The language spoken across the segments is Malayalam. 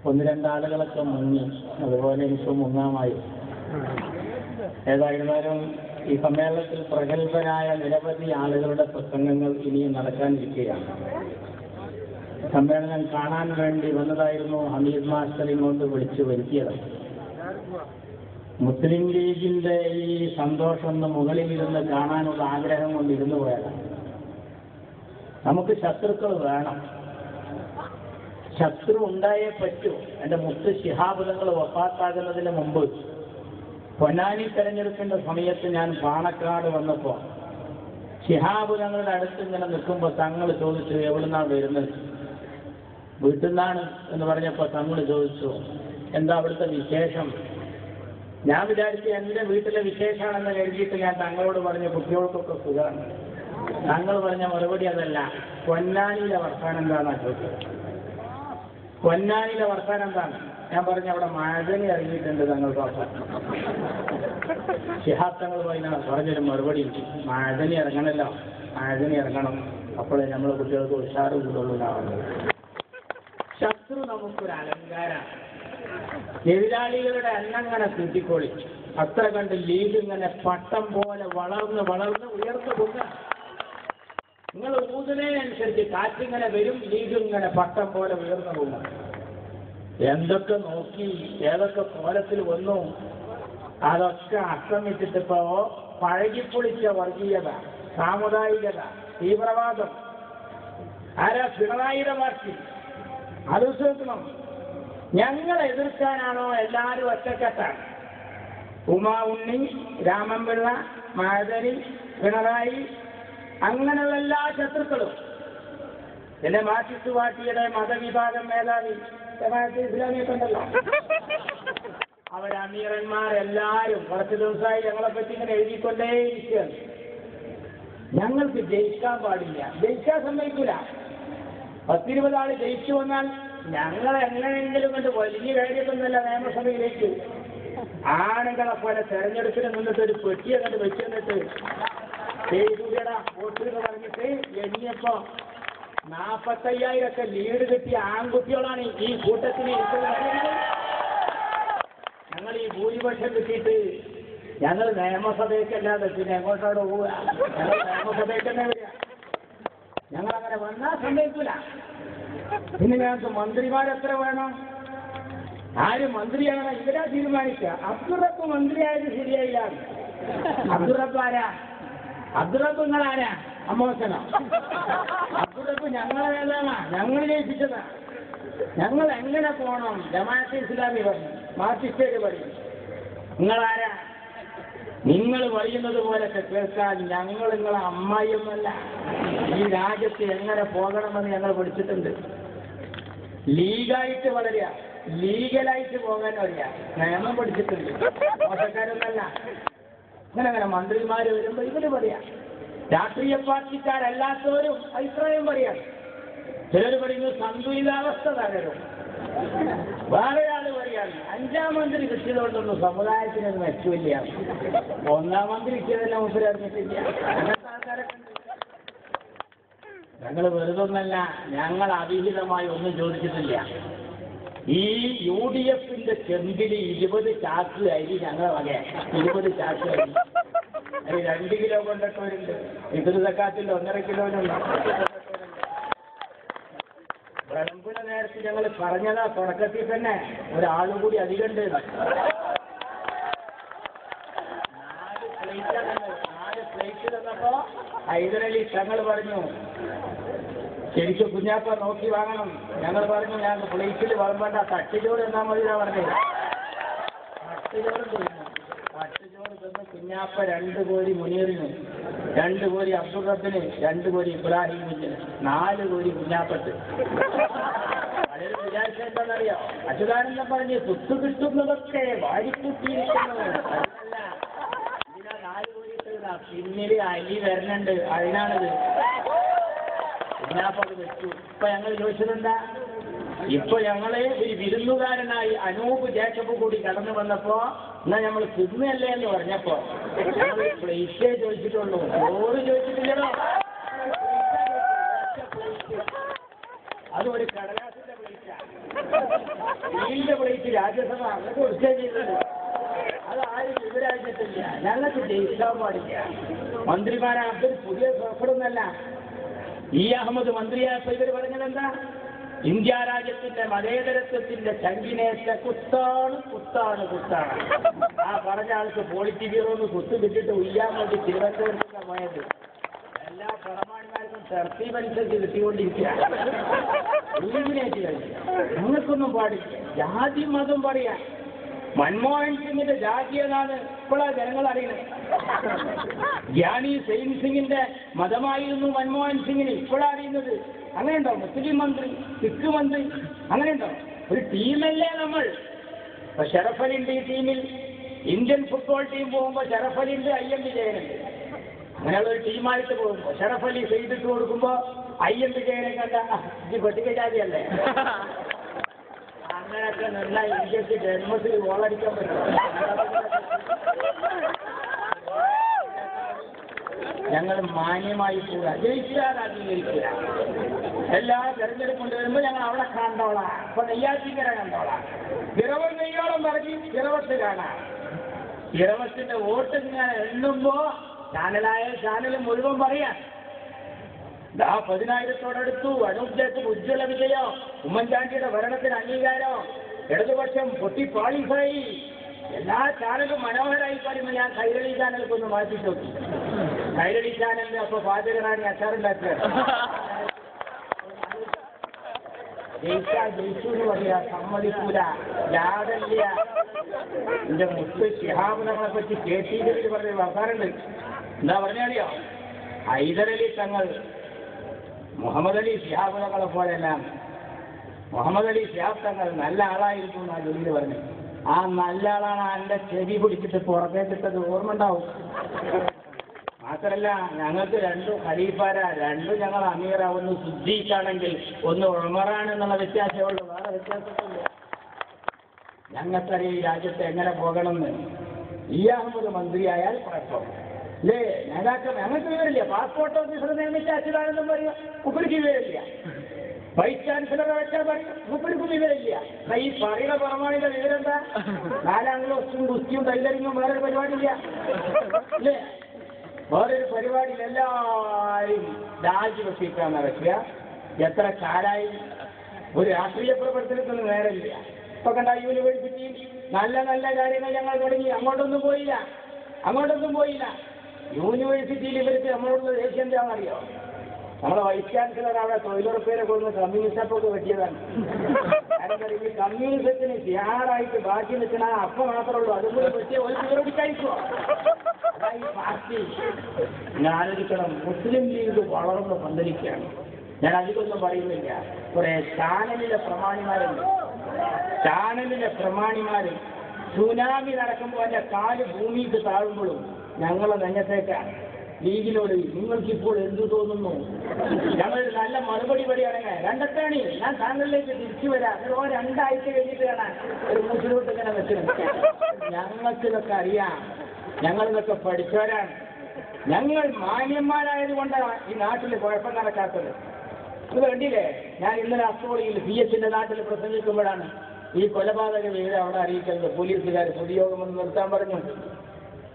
ഒന്ന് രണ്ടാളുകളൊക്കെ മുങ്ങി, അതുപോലെ എനിക്ക് മുങ്ങാമായി. ഏതായിരുന്നാലും ഈ സമ്മേളനത്തിൽ പ്രഗത്ഭരായ നിരവധി ആളുകളുടെ പ്രസംഗങ്ങൾ ഇനിയും നടക്കാനിരിക്കുകയാണ്. സമ്മേളനം കാണാൻ വേണ്ടി വന്നതായിരുന്നു ഹമീദ് മാസ്റ്റർ ഇങ്ങോട്ട് വിളിച്ചു വരുത്തിയത്. മുസ്ലിം ലീഗിന്റെ ഈ സന്തോഷം മുകളിലിരുന്ന് കാണാനുള്ള ആഗ്രഹം കൊണ്ട് ഇരുന്നു പോയതാണ്. നമുക്ക് ശത്രുക്കൾ വേണം, ശത്രു ഉണ്ടായേ പറ്റൂ. എൻ്റെ മുത്ത് ശിഹാബ് തങ്ങൾ വഫാത്താകുന്നതിന് മുമ്പ് പൊന്നാനി തെരഞ്ഞെടുപ്പിന്റെ സമയത്ത് ഞാൻ പാണക്കാട് വന്നപ്പോൾ ശിഹാബ് തങ്ങളുടെ അടുത്ത് ഇങ്ങനെ നിൽക്കുമ്പോൾ തങ്ങൾ ചോദിച്ചു, എവിടുന്നാണ് വരുന്നത്? വീട്ടിൽ നിന്നാണ് എന്ന് പറഞ്ഞപ്പോൾ തങ്ങൾ ചോദിച്ചു, എന്താ അവിടുത്തെ വിശേഷം? ഞാൻ വിചാരിച്ചു എൻ്റെ വീട്ടിലെ വിശേഷമാണെന്ന് കരുതിയിട്ട് ഞാൻ തങ്ങളോട് പറഞ്ഞ കുട്ടികൾക്കൊക്കെ സുഖമാണ്. തങ്ങൾ പറഞ്ഞ മറുപടി അതല്ല, പൊന്നാനിയിലെ വർത്താനം എന്താണെന്നാ ചോദിച്ചത്. പൊന്നാനിയിലെ വർത്താനം എന്താണ്? ഞാൻ പറഞ്ഞ അവിടെ മഴനി ഇറങ്ങിയിട്ടുണ്ട് തങ്ങൾക്ക്. ശിഹാബ് തങ്ങൾ പറഞ്ഞൊരു മറുപടി, മഴനി ഇറങ്ങണല്ലോ, മഴനി ഇറങ്ങണം, അപ്പോഴേ നമ്മളെ കുട്ടികൾക്ക് ഉഷാറ് കൂടുതലുണ്ടാവുന്നത്. ശത്രു നമുക്കൊരു അലങ്കാരമാണ്. എതിരാളികളുടെ എണ്ണങ്ങനെ കൂട്ടിക്കോളി, അത്ര കണ്ട് ലീഗ് ഇങ്ങനെ പട്ടം പോലെ വളർന്ന് വളർന്ന് ഉയർന്നു പോകുക. നിങ്ങൾ ഊതുന്നതിനനുസരിച്ച് കാറ്റിങ്ങനെ വരും, ലീഗ് ഇങ്ങനെ പട്ടം പോലെ ഉയർന്നു പോകും. എന്തൊക്കെ നോക്കി ഏതൊക്കെ കോലത്തിൽ വന്നു, അതൊക്കെ അസ്തമിച്ചിട്ടിപ്പോ പഴകിപ്പൊളിച്ച വർഗീയത, സാമുദായികത, തീവ്രവാദം. ആരാ? പിണറായിയുടെ പാർട്ടി. അത് ചോദിക്കണം. ഞങ്ങൾ എതിർക്കാനാണോ എല്ലാവരും ഒറ്റക്കെട്ടാണ്? ഉമാ ഉണ്ണി, രാമൻപിള്ള, മഴനി, പിണറായി, അങ്ങനെയുള്ള എല്ലാ ശത്രുക്കളും. പിന്നെ മാർക്സിസ്റ്റ് പാർട്ടിയുടെ മതവിഭാഗം മേധാവി ഇസ്ലാമിയൊക്കെ ഉണ്ടല്ലോ, അവരമീറന്മാരെല്ലാവരും കുറച്ച് ദിവസമായി ഞങ്ങളെപ്പറ്റി ഇങ്ങനെ എഴുതിക്കൊണ്ടേയിരിക്കുകയാണ്. ഞങ്ങൾക്ക് ജയിക്കാൻ പാടില്ല, ജയിക്കാൻ സമ്മതിക്കില്ല. 10-20 ആള് ജയിച്ചു വന്നാൽ ഞങ്ങൾ എങ്ങനെയെങ്കിലും കൊണ്ട് വലിയ കാര്യമൊന്നുമല്ല നിയമസഭയിലേക്ക് ആണുങ്ങളെ പോലെ തെരഞ്ഞെടുപ്പിന് നിന്നിട്ട് ഒരു പെട്ടിയെ കണ്ട് വെച്ച് തന്നിട്ട് ചെയ്തൂടാ വോട്ട് എന്ന് പറഞ്ഞിട്ട് എണ്ണിയപ്പോ 45,000 ലീഡ് കിട്ടിയ ആൺകുട്ടികളാണ് ഈ കൂട്ടത്തിന് ഇരിക്കുന്നത്. ഞങ്ങൾ ഈ ഭൂരിപക്ഷം കിട്ടിയിട്ട് ഞങ്ങൾ നിയമസഭയ്ക്കല്ലാതെ പിന്നെ എങ്ങോട്ടോടെ പോവുക? ഞങ്ങൾ നിയമസഭയ്ക്ക് തന്നെ വരിക. ഞങ്ങളങ്ങനെ വന്നാൽ സമ്മതിക്കില്ല. പിന്നെ ഞങ്ങൾക്ക് മന്ത്രിമാരെത്ര വേണം? ആര് മന്ത്രിയാകണം ഇവരാ തീരുമാനിക്കുക. അബ്ദുറബ്ബ് മന്ത്രിയായത് ശരിയായില്ല. അബ്ദുറബ്ബ് ആരാ? അബ്ദുറബ്ബ് നിങ്ങളാരാ? അമ്മോശനോ? അബ്ദുറബ്ബ് ഞങ്ങളെ വേദന, ഞങ്ങൾ ജയിപ്പിച്ചതാ. ഞങ്ങൾ എങ്ങനെ പോകണം? ജമാഅത്തെ ഇസ്ലാമി പറഞ്ഞു, മാർക്സിസ്റ്റ് പറയും. നിങ്ങളാരാ? നിങ്ങൾ പറയുന്നത് പോലൊക്കെ കേൾക്കാൻ ഞങ്ങൾ നിങ്ങളെ അമ്മായിയൊന്നുമല്ല. ഈ രാജ്യത്ത് എങ്ങനെ പോകണമെന്ന് ഞങ്ങൾ പഠിച്ചിട്ടുണ്ട്. ലീഗായിട്ട് വളരുക, ലീഗലായിട്ട് പോകാൻ വരിക, നിയമം പഠിച്ചിട്ടുണ്ട്. മോശക്കാരൊന്നല്ല. അങ്ങനെ മന്ത്രിമാർ വരുമ്പോൾ ഇവര് പറയാം. രാഷ്ട്രീയ പാർട്ടിക്കാരല്ലാത്തവരും അഭിപ്രായം പറയാം. ചിലർ പറയുന്നത് സന്തുലിതാവസ്ഥ തകരും. വേറെ ആള് പറയാണ് 5-ാം മന്ത്രി കിട്ടിയതുകൊണ്ടൊന്നും സമുദായത്തിന് മെച്ചമില്ല, 1-ാം മന്ത്രി കിട്ടിയതെല്ലാം മുമ്പിൽ അറിഞ്ഞിട്ടില്ല. അങ്ങനത്തെ ആൾക്കാരൊക്കെ ഉണ്ട്. ഞങ്ങൾ വെറുതൊന്നല്ല, ഞങ്ങൾ അവിഹിതമായി ഒന്നും ചോദിച്ചിട്ടില്ല. ഈ UDFന്റെ ചെമ്പിൽ 20 ചാക്ക് അരി ഞങ്ങളെ വക, 20 ചാക്ക് അരി. അത് 2 കിലോ കൊണ്ടിട്ടവരുണ്ട്, ഇത് സക്കാത്തിൽ 1.5 കിലോനുണ്ട്. വിളമ്പുന്ന നേരത്ത് ഞങ്ങൾ പറഞ്ഞതാ തുടക്കത്തിൽ തന്നെ, ഒരാളും കൂടി അധികമുണ്ട്. 4 പ്ലേറ്റ് തന്നപ്പോ ഹൈദരലി തങ്ങൾ പറഞ്ഞു, ശരിക്കും കുഞ്ഞാപ്പ നോക്കി വാങ്ങണം. ഞങ്ങൾ പറഞ്ഞു, ഞങ്ങൾക്ക് പ്ലേറ്റിൽ വളമ്പേണ്ട, തട്ടുചോറ് എന്നാ മതിയാ പറഞ്ഞത്. തട്ടുചോറ് തിന്നു. തട്ടുചോറ് തിന്ന് കുഞ്ഞാപ്പ 2 കോരി മുനീറിന്, 2 കോരി അബ്ദുൾ റബ്ബിന്, 2 കോരി ഇബ്രാഹിമിന്, 4 കോരി കുഞ്ഞാപ്പത്ത്. പലരും വിചാരിച്ച എന്താണെന്നറിയോ? അച്യുതാനന്ദൻ പറഞ്ഞ് സുത്ത് കിട്ടുന്നതൊക്കെ വാരിക്കൂട്ടിയിരിക്കുന്നത് അല്ല. ഇതിനാ 4 കോരി ഇട്ടതാ, പിന്നിൽ അലി വരണുണ്ട്, അതിനാണിത്. കുഞ്ഞാപ്പത് വെച്ചു. ഇപ്പൊ ഞങ്ങൾ ചോദിച്ചതെന്താ? ഇപ്പൊ ഞങ്ങള് ഒരു വിരുന്നുകാരനായി അനൂപ് ജേക്കബ് കൂടി കടന്നു വന്നപ്പോ എന്നാ നമ്മൾ തിന്നല്ലേ എന്ന് പറഞ്ഞപ്പോ ഞങ്ങൾ പ്ലേറ്റേ ചോദിച്ചിട്ടുള്ളൂ, ചോറ് ചോദിച്ചിട്ടില്ലല്ലോ. അതൊരു കടലാസിന്റെ പ്ലേറ്റാണ്. സ്റ്റീലിന്റെ പ്ലേറ്റ് രാജ്യസഭ അങ്ങനെ കൊടുക്കുകയും ചെയ്തത്. അതാരും വിവരാഞ്ഞിട്ടില്ല. ഞങ്ങൾക്ക് ജയിക്കാൻ പാടില്ല. മന്ത്രിമാരാകുമ്പോൾ പുതിയ സോക്കടൊന്നല്ല. ഇ അഹമ്മദ് മന്ത്രിയായപ്പോൾ ഇവർ പറഞ്ഞതെന്താ? ഇന്ത്യ രാജ്യത്തിന്റെ മതേതരത്വത്തിന്റെ ചങ്കിനേറ്റ കുത്താണ് കുത്താണ് കുത്താണ്. ആ പറഞ്ഞ ആൾക്ക് പോളിറ്റി ബ്യൂറോന്ന് കുത്തു കിട്ടിട്ട് ഉയ്യാൻ വേണ്ടി തിരുവനന്തപുരത്തൊക്കെ പോയത്. എല്ലാ പ്രമാണിമാർക്കും തർത്തീപനുസരിച്ച് കിട്ടിക്കൊണ്ടിരിക്കുകയാണ്. ഞങ്ങൾക്കൊന്നും പാടില്ല. ജാതി മതം പറയാ. മൻമോഹൻ സിംഗിന്റെ ജാതി ഏതാണ് ഇപ്പോഴാണ് ജനങ്ങൾ അറിയുന്നത്. ഗ്യാനി സെയിൻ സിംഗിന്റെ മതമായിരുന്നു മൻമോഹൻ സിംഗിന് ഇപ്പോഴാണ് അറിയുന്നത്. അങ്ങനെയുണ്ടോ? മുസ്ലിം മന്ത്രി, സിഖ് മന്ത്രി, അങ്ങനെയുണ്ടോ? ഒരു ടീമല്ലേ നമ്മൾ. ഇപ്പൊ ഷറഫ് അലി ഉണ്ട് ഈ ടീമിൽ. ഇന്ത്യൻ ഫുട്ബോൾ ടീം പോകുമ്പോൾ ഷറഫ് അലി ഉണ്ട്, IM വിജയനുണ്ട്. അങ്ങനെയുള്ള ഒരു ടീമായിട്ട് പോകുമ്പോൾ ഷറഫ് അലി ചെയ്തിട്ട് കൊടുക്കുമ്പോൾ IM വിജയനെ കണ്ട ഇത് പട്ടിക ജാതിയല്ലേ. അങ്ങനെയൊക്കെ നല്ല ഇന്ത്യക്ക് ജന്മത്തിൽ ഗോളടിക്കാൻ പറ്റും. ഞങ്ങൾ മാന്യമായി പോവുക. ജയിച്ചാൽ അംഗീകരിക്കുക. എല്ലാ തെരഞ്ഞെടുപ്പ് കൊണ്ടുവരുമ്പോൾ ഞങ്ങൾ അവിടെ കണ്ടോളാം. ഇപ്പൊ നെയ്യാറ്റിക്കര കണ്ടോളാം. പിറവം നെയ്യോളം പറഞ്ഞ് പിറവത്ത് കാണാം. പിറവത്തിന്റെ വോട്ട് ഇങ്ങനെ എണ്ണുമ്പോ ചാനൽ മുഴുവൻ പറയാം. 10,000-ഓടടുത്തു. അനൂപ് ജേക്കബ് ഉജ്ജ്വല വിജയോ, ഉമ്മൻചാണ്ടിയുടെ ഭരണത്തിന് അംഗീകാരോ, ഇടതുപക്ഷം പൊട്ടിപ്പാളിസായി. എല്ലാ ചാനലും മനോഹരമായി പറയുമ്പോൾ ഞാൻ കൈരളി ചാനലൊക്കെ ഒന്ന് മാറ്റി നോക്കി. കൈരളി ചാനലിന് അപ്പൊ പാചകറാണി അച്ചാറുണ്ടാക്കുക. ജയിച്ചു എന്ന് പറയാ. സമ്മതിക്കൂല. യാതല്ല. എന്റെ മുത്ത് ശിഹാബുനങ്ങളെ പറ്റി KT പറഞ്ഞ വർത്താനുണ്ട്. എന്താ പറഞ്ഞാലിയോ? ഹൈദരലി തങ്ങൾ മുഹമ്മദ് അലി ശിഹാബുനങ്ങളെ പോലെല്ലാം മുഹമ്മദ് അലി ശിഹാബ് തങ്ങൾ നല്ല ആളായിരുന്നു എന്നാണ് ജലീൽ പറഞ്ഞത്. ആ നല്ല ആളാണ് എന്റെ ചെവി പിടിച്ചിട്ട് പുറത്തേക്കിട്ടത്. ഓർമ്മ ഉണ്ടാവും. മാത്രല്ല ഞങ്ങൾക്ക് രണ്ടും ഖലീഫാര, രണ്ടും ഞങ്ങൾ അമീറ. ഒന്ന് സിദ്ദീഖാണെങ്കിൽ ഒന്ന് ഉമറാണ് എന്നുള്ള വ്യത്യാസമേ ഉള്ളൂ. വേറെ വ്യത്യാസമില്ല. ഞങ്ങൾക്കറിയാം ഈ രാജ്യത്ത് എങ്ങനെ പോകണമെന്ന്. ഇ അഹമ്മദ് മന്ത്രിയായാൽ കുഴപ്പം അല്ലേ? നേതാക്കൾ ഞങ്ങൾക്ക് വിവരമില്ല. പാസ്പോർട്ട് ഓഫീസർ നിയമിച്ച അച്യുതാനന്ദം പറയും മുപ്പടിക്ക് വിവരമില്ല. വൈസ് ചാൻസലറെ വെച്ചാൽ പറയും മുപ്പടിക്കും വിവരമില്ല. ഈ പറയുന്ന പ്രമാണിയുടെ വിവരം എന്താ? 4 ക്ലാസും ഗുസ്തിയും ടൈലറിങ്ങും വേറൊരു പരിപാടിയില്ല അല്ലേ? വേറൊരു പരിപാടിയിൽ എല്ലാവരും രാജിവെപ്പിക്കാൻ നടക്കുക. എത്ര കാലായി ഒരു രാഷ്ട്രീയ പ്രവർത്തനത്തിന് നേരമില്ല. ഇപ്പൊ കണ്ട യൂണിവേഴ്സിറ്റിയിൽ നല്ല നല്ല കാര്യങ്ങൾ ഞങ്ങൾ തുടങ്ങി. അങ്ങോട്ടൊന്നും പോയില്ല. യൂണിവേഴ്സിറ്റിയിൽ ഇവർക്ക് നമ്മളോടുള്ള ദേഷ്യം എന്താണെന്നറിയോ? നമ്മളെ വൈസ് ചാൻസലർ അവിടെ തൊഴിലുറപ്പേരെ കൊടുക്കുന്ന കമ്മ്യൂണിസ്റ്റൊക്കെ പറ്റിയതാണ്. കാരണം ഈ കമ്മ്യൂണിസത്തിന് തയ്യാറായിട്ട് ബാക്കി നിൽക്കണ അപ്പം മാത്രമേ ഉള്ളൂ. അതുപോലെ പറ്റിയ ഒരു ഇവരോട് കഴിക്കുമോ? ഈ പാർട്ടി ഞാൻ ആലോചിക്കണം. മുസ്ലിം ലീഗ് വളർന്ന് പന്തലിക്കുകയാണ്. ഞാൻ അധികമൊന്നും പറയുന്നില്ല. കുറെ ചാനലിലെ പ്രമാണിമാര് സുനാമി നടക്കുമ്പോൾ എൻ്റെ കാല് ഭൂമിക്ക് താഴുമ്പോഴും ഞങ്ങളെ നെഞ്ഞത്തേക്കാണ്. ലീഗിനോട് നിങ്ങൾക്കിപ്പോൾ എന്തു തോന്നുന്നു? ഞങ്ങൾ നല്ല മറുപടി പറയുകയാണെങ്കിൽ രണ്ടത്താണ് ഞാൻ താങ്കളിലേക്ക് തിരിച്ചു വരാം. 2 ആഴ്ച കഴിഞ്ഞിട്ട് കാണാൻ ഒരു മുസ്ലിമോട്ട് ഇങ്ങനെ വെച്ചിരുന്നു. ഞങ്ങൾക്കിതൊക്കെ അറിയാം. ഞങ്ങളിതൊക്കെ പഠിച്ചവരാണ്. ഞങ്ങൾ മാന്യന്മാരായത് കൊണ്ടാണ് ഈ നാട്ടിൽ കുഴപ്പം നടക്കാത്തത്. ഇത് കണ്ടില്ലേ? ഞാൻ ഇന്നലെ അസ്തോളിയിൽ CS-ന്റെ നാട്ടിൽ പ്രസംഗിക്കുമ്പോഴാണ് ഈ കൊലപാതക വിവരം അവിടെ അറിയിക്കുന്നത്. പോലീസുകാർ പൊതുയോഗമൊന്നും നിർത്താൻ പറഞ്ഞു.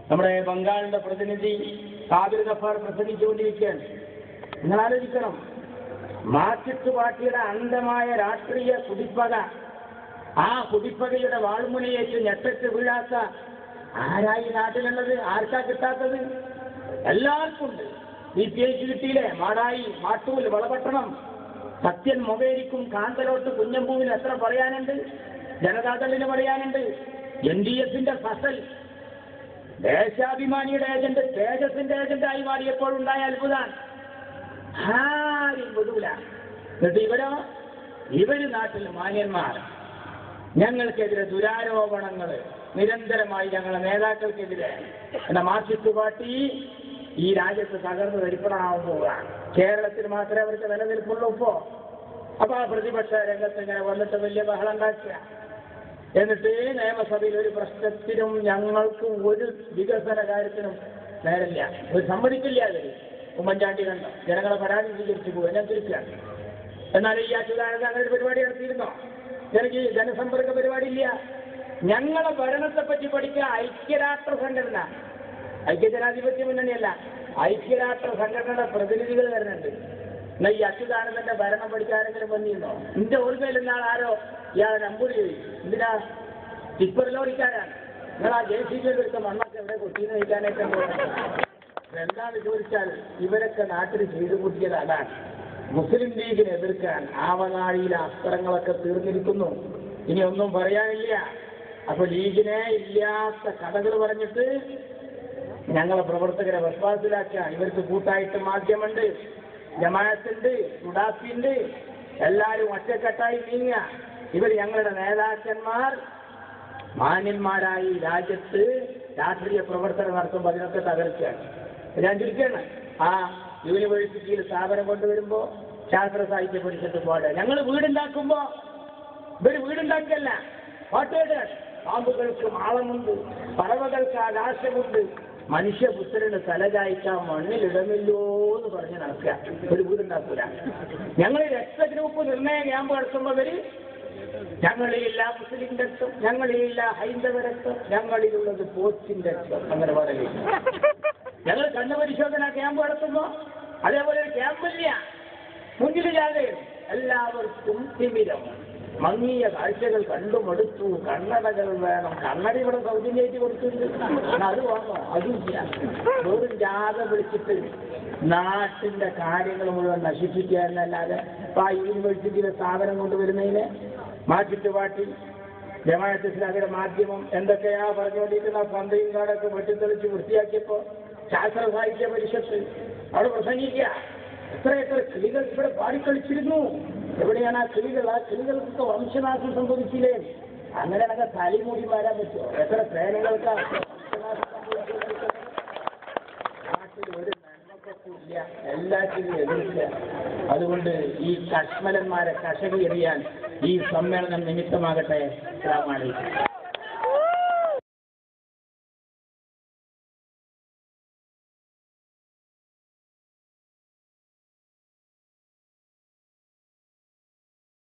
നമ്മുടെ ബംഗാളിന്റെ പ്രതിനിധി കാദിർ ഗഫാർ പ്രസംഗിച്ചുകൊണ്ടിരിക്കുകയാണ്. നിങ്ങൾ ആലോചിക്കണം. മാർക്സിസ്റ്റ് പാർട്ടിയുടെ അന്ധമായ രാഷ്ട്രീയ കുടിപ്പക, ആ കുടിപ്പകയുടെ വാൾമുനയേറ്റ് ഞെട്ടറ്റ് വീഴാത്ത ആരായി നാട്ടിലുള്ളത്? ആർക്കാ കിട്ടാത്തത്? എല്ലാവർക്കും ഉണ്ട്. PH കിട്ടിയില്ലേ? മാടായി, മാട്ടൂൽ, വളപട്ടണം, സത്യൻ മൊബേരിക്കും കാന്തലോട്ട് കുഞ്ഞമ്പൂവിന് എത്ര പറയാനുണ്ട്? ജനതാദളിന് പറയാനുണ്ട്. NDF-ന്റെ ഫസൽ ദേശാഭിമാനിയുടെ ഏജന്റ് തേജസിന്റെ ഏജന്റായി മാറിയപ്പോഴുണ്ടായ അത്ഭുതമാണ്. ആരും വിടൂല. എന്നിട്ട് ഇവര് നാട്ടിൽ മാന്യന്മാർ. ഞങ്ങൾക്കെതിരെ ദുരാരോപണങ്ങൾ നിരന്തരമായി ഞങ്ങളുടെ നേതാക്കൾക്കെതിരെ. എന്ന മാർക്സിസ്റ്റ് പാർട്ടി ഈ രാജ്യത്ത് തകർന്ന് തരിപ്പണമാവാൻ പോവുകയാണ്. കേരളത്തിൽ മാത്രമേ അവർക്ക് നിലനിൽപ്പുള്ളൂ ഇപ്പോ. അപ്പൊ ആ പ്രതിപക്ഷ രംഗത്ത് ഇങ്ങനെ വന്നിട്ട് വലിയ ബഹളം ഉണ്ടാക്കുക. എന്നിട്ട് നിയമസഭയിൽ ഒരു പ്രശ്നത്തിനും ഞങ്ങൾക്ക് ഒരു വികസന കാര്യത്തിനും നേരില്ല. ഒരു സമ്മതിക്കില്ല. അതിൽ ഉമ്മൻചാണ്ടി കണ്ടോ? ജനങ്ങളെ പരാതി സ്വീകരിച്ചു പോകും. ഞാൻ തിരിച്ചാണ് എന്നാൽ ഈ അച്യുതാനന്ദ അങ്ങനെ ഒരു പരിപാടി നടത്തിയിരുന്നോ? എനിക്ക് ജനസമ്പർക്ക പരിപാടി ഇല്ല. ഞങ്ങളെ ഭരണത്തെ പറ്റി പഠിക്കുക ഐക്യരാഷ്ട്ര സംഘടന, ഐക്യജനാധിപത്യ മുന്നണിയല്ല, ഐക്യരാഷ്ട്ര സംഘടനയുടെ പ്രതിനിധികൾ വരുന്നുണ്ട്. എന്നാൽ ഈ അച്യുതാനന്ദന്റെ ഭരണം പഠിക്കാരെങ്കിലും വന്നിരുന്നോ? നിന്റെ ഓർമ്മയിൽ എന്നാൽ ആരോ ഇയാളെ നമ്പൂരി ചോദിച്ചു, എന്തിനാ ടിപ്പർ ലോറിക്കാരാണ് നിങ്ങൾ ആ JCB എടുത്ത മണ്ണൊക്കെ എവിടെ കൊത്തിന്ന് കഴിക്കാനായിട്ട് എന്താണ് ചോദിച്ചാൽ ഇവരൊക്കെ നാട്ടിൽ ചെയ്തു കൂട്ടിയത് അതാണ്. മുസ്ലിം ലീഗിനെ എതിർക്കാൻ ആവനാഴിയിലെ അസ്ത്രങ്ങളൊക്കെ തീർന്നിരിക്കുന്നു. ഇനി ഒന്നും പറയാനില്ല. അപ്പൊ ലീഗിനെ ഇല്ലാത്ത കഥകൾ പറഞ്ഞിട്ട് ഞങ്ങളെ പ്രവർത്തകരെ വിശ്വാസത്തിലാക്കുക. ഇവർക്ക് കൂട്ടായിട്ട് മാധ്യമമുണ്ട്, ജമാഅത്തുണ്ട്, സുഡാഫിയുണ്ട്, എല്ലാവരും ഒറ്റക്കെട്ടായി നീങ്ങുക. ഇവർ ഞങ്ങളുടെ നേതാക്കന്മാർ മാന്യന്മാരായി രാജ്യത്ത് രാഷ്ട്രീയ പ്രവർത്തനം നടത്തുമ്പോൾ അതിനൊക്കെ തകർക്കുകയാണ്. ഞാൻ ചുരുക്കാണ്. ആ യൂണിവേഴ്സിറ്റിയിൽ സ്ഥാപനം കൊണ്ടുവരുമ്പോൾ ശാസ്ത്ര സാഹിത്യ പരിഷത്ത് പോലെ ഞങ്ങൾ വീടുണ്ടാക്കുമ്പോൾ ഇവർ വീടുണ്ടാക്കിയല്ല, പാട്ടേട് പാമ്പുകൾക്ക് മാളമുണ്ട്, പറവകൾക്ക് ആകാശമുണ്ട്, മനുഷ്യപുത്രന് തലചായ്ക്കാൻ മണ്ണിലിടമില്ലോ എന്ന് പറഞ്ഞ് നടക്കുക. ഒരു വീടുണ്ടാക്കൂല. ഞങ്ങൾ രക്തഗ്രൂപ്പ് നിർണയ ക്യാമ്പ് നടത്തുമ്പോൾ ഞങ്ങളിലില്ല മുസ്ലിം രക്തം, ഞങ്ങളിലില്ല ഹൈന്ദവ രക്തം, ഞങ്ങളിലുള്ളത് പോസ്റ്റിന്റെ രക്തം, അങ്ങനെ പറയില്ല. ഞങ്ങൾ കണ്ണുപരിശോധന ക്യാമ്പ് നടത്തുമ്പോ അതേപോലെ ഒരു ക്യാമ്പില്ല, മുന്നിൽ ജാഥയും എല്ലാവർക്കും തിമിരം, മങ്ങിയ കാഴ്ചകൾ കണ്ടുമടുത്തു, കണ്ണടകൾ വേണം. കണ്ണട ഇവിടെ സൗജന്യമായിട്ട് കൊടുത്തിട്ടുണ്ട്, അത് വാങ്ങോ? അതുമില്ല. വെറും ജാഥ വിളിച്ചിട്ട് നാട്ടിന്റെ കാര്യങ്ങൾ മുഴുവൻ നശിപ്പിക്കുക എന്നല്ലാതെ ഇപ്പൊ ആ യൂണിവേഴ്സിറ്റിയിലെ സ്ഥാപനം കൊണ്ടുവരുന്നതിനെ മാറ്റിട്ട് പാട്ടി ജമാഅത്തെ ഇസ്ലാമിയുടെ മാധ്യമം എന്തൊക്കെയാ പറഞ്ഞുകൊണ്ടിരിക്കുന്ന പന്തയും കാടൊക്കെ വെട്ടിത്തെളിച്ച് വൃത്തിയാക്കിയപ്പോ ശാസ്ത്ര സാഹിത്യ പരിഷത്ത് അവിടെ പ്രസംഗിക്കുക. എത്ര കിളികൾ ഇവിടെ പാടിക്കളിച്ചിരുന്നു. എവിടെയാണ് ആ കിളികൾ? ആ കിളികൾക്കൊക്കെ വംശനാശം സംഭവിച്ചില്ലേ? അങ്ങനെയൊക്കെ തലിമൂടി വരാൻ പറ്റുമോ? എത്ര സേനകൾക്ക് വംശനാശം സംഭവിച്ചു? നാട്ടിൽ ഒരു നന്മക്കൊന്നുമില്ല, എല്ലാത്തിനും എതിർക്കുക. അതുകൊണ്ട് ഈ കശ്മലന്മാരെ കഷകി എറിയാൻ ഈ സമ്മേളനം നിമിത്തമാകട്ടെ. അസ്സലാമു അലൈക്കും.